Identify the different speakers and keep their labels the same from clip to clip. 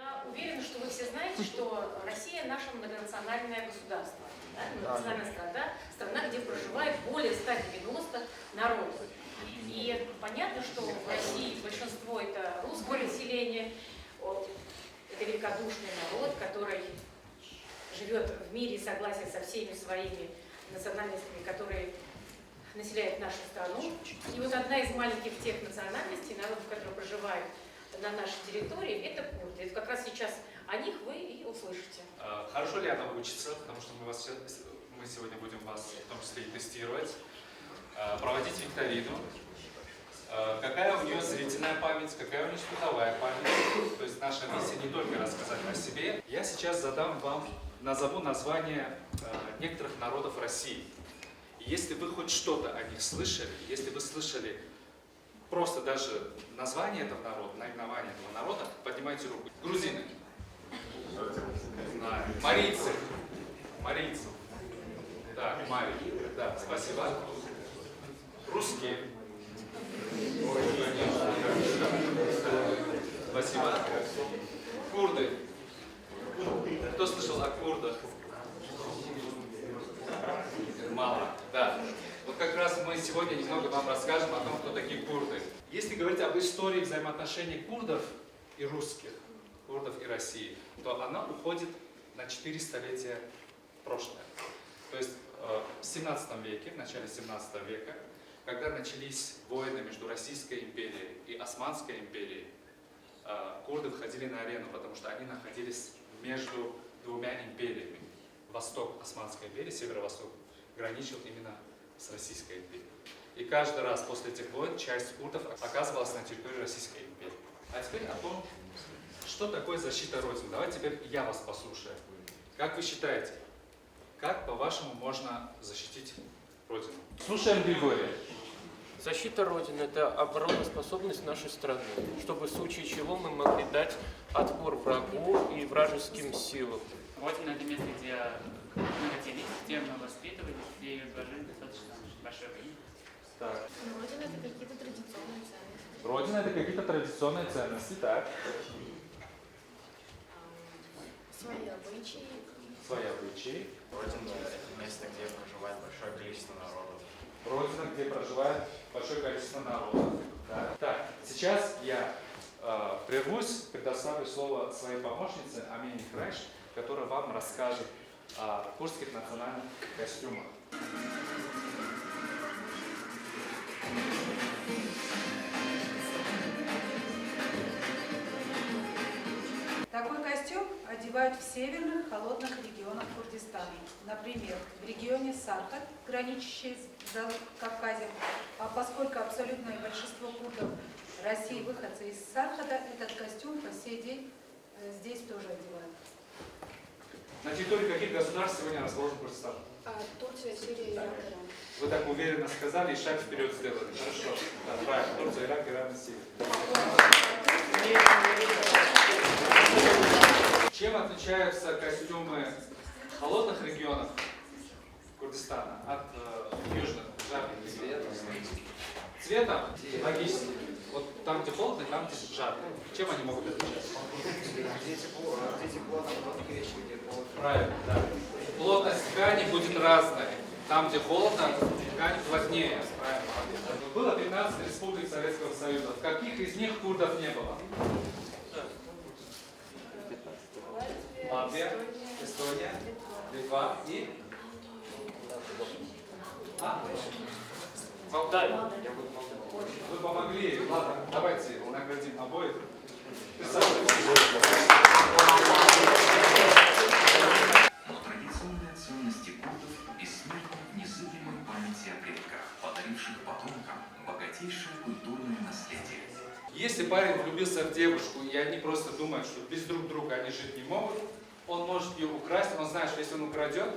Speaker 1: Я уверена, что вы все знаете, что Россия наше многонациональное государство, да? Многонациональная страна, где проживает более 190 народов. И понятно, что в России большинство это русское население, это великодушный народ, который живет в мире и согласии со всеми своими национальностями, которые населяют нашу страну. И вот одна из маленьких тех национальностей, народов, которые проживают на нашей территории, это курды. Это как раз сейчас о них вы и услышите.
Speaker 2: Хорошо ли она учится? Потому что мы сегодня будем вас в том числе и тестировать, проводить викторину. Какая у нее зрительная память, какая у нее слуховая память. То есть наша миссия не только рассказать о себе. Я сейчас назову названия некоторых народов России. И если вы хоть что-то о них слышали, если вы слышали просто даже название этого народа, наименование этого народа, поднимайте руку. Грузины. Марийцы. Марийцы. Да, Марий. Да, спасибо. Русские. Спасибо. Курды. Кто слышал о курдах? Мало, да. Вот как раз мы сегодня немного вам расскажем о том, кто такие курды. Если говорить об истории взаимоотношений курдов и русских, курдов и России, то она уходит на 4 столетия в прошлое. То есть в 17 веке, в начале 17 века, когда начались войны между Российской империей и Османской империей, курды выходили на арену, потому что они находились между двумя империями. Восток Османской империи, северо-восток, граничил именно с Российской империей. И каждый раз после этих войн часть курдов оказывалась на территории Российской империи. А теперь о том, что такое защита Родины. Давайте теперь я вас послушаю. Как вы считаете, как, по-вашему, можно защитить Родину? Слушаем Григория.
Speaker 3: Защита Родины – это обороноспособность нашей страны, чтобы в случае чего мы могли дать отпор врагу и вражеским силам.
Speaker 4: Родина – это место, где мы родились, где мы воспитывались, где вложили достаточно большое время.
Speaker 2: Так.
Speaker 5: Родина – это какие-то традиционные ценности.
Speaker 2: Родина – это какие-то традиционные ценности, так.
Speaker 5: Свои обычаи.
Speaker 2: Свои обычаи.
Speaker 6: Родина – это место, где проживает большое количество народов.
Speaker 2: Родина, где проживает большое количество народов. Так, сейчас я прервусь, предоставлю слово своей помощнице Амине Фреш, которая вам расскажет о курдских национальных костюмах.
Speaker 7: Такой костюм одевают в северных холодных регионах Курдистана. Например, в регионе Сархат, граничащий с Кавказом, а поскольку абсолютное большинство курдов России выходцы из Сархата, этот костюм по сей день здесь тоже одевают.
Speaker 2: На территории каких государств сегодня расположен Курдистан?
Speaker 5: Турция, Сирия, Ирак, Иран.
Speaker 2: Вы так уверенно сказали и шаг вперед сделали. Хорошо. Да, правильно. Турция, Ирак, Иран и Сирия. Чем отличаются костюмы холодных регионов Курдистана от южных, жарких регионов? Цветом? Логически. Вот там, где холодно, и там, где жарко. Чем они могут отличаться? Правильно, да. Плотность ткани будет разная. Там, где холодно, ткань плотнее. Правильно. Было 15 республик Советского Союза. В каких из них курдов не было? Латвия, Эстония, Литва и
Speaker 3: Молдавия.
Speaker 2: Вы помогли. Ладно, давайте наградим обоих.
Speaker 8: Но традиционные ценности курдов бессмертны в незыблемой памяти о предках, подаривших потомкам богатейшее культурное наследие.
Speaker 2: Если парень влюбился в девушку, и они просто думают, что без друг друга они жить не могут, он может ее украсть, он знает, что если он украдет,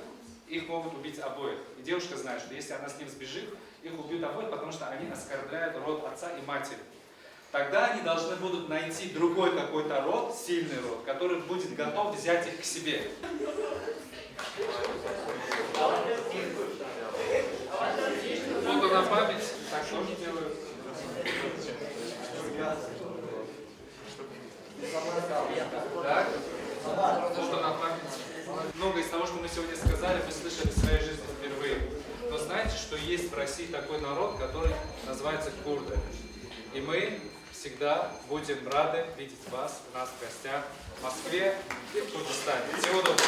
Speaker 2: их могут убить обоих. И девушка знает, что если она с ним сбежит, их убьют обоих, потому что они оскорбляют род отца и матери. Тогда они должны будут найти другой какой-то род, сильный род, который будет готов взять их к себе. Фото на память. Так, что они делают? Так. фото на память. Много из того, что мы сегодня сказали, мы слышали в своей жизни впервые. Но знаете, что есть в России такой народ, который называется курды. И мы всегда будем рады видеть вас у нас в гостях в Москве и в Курдистане. Всего доброго.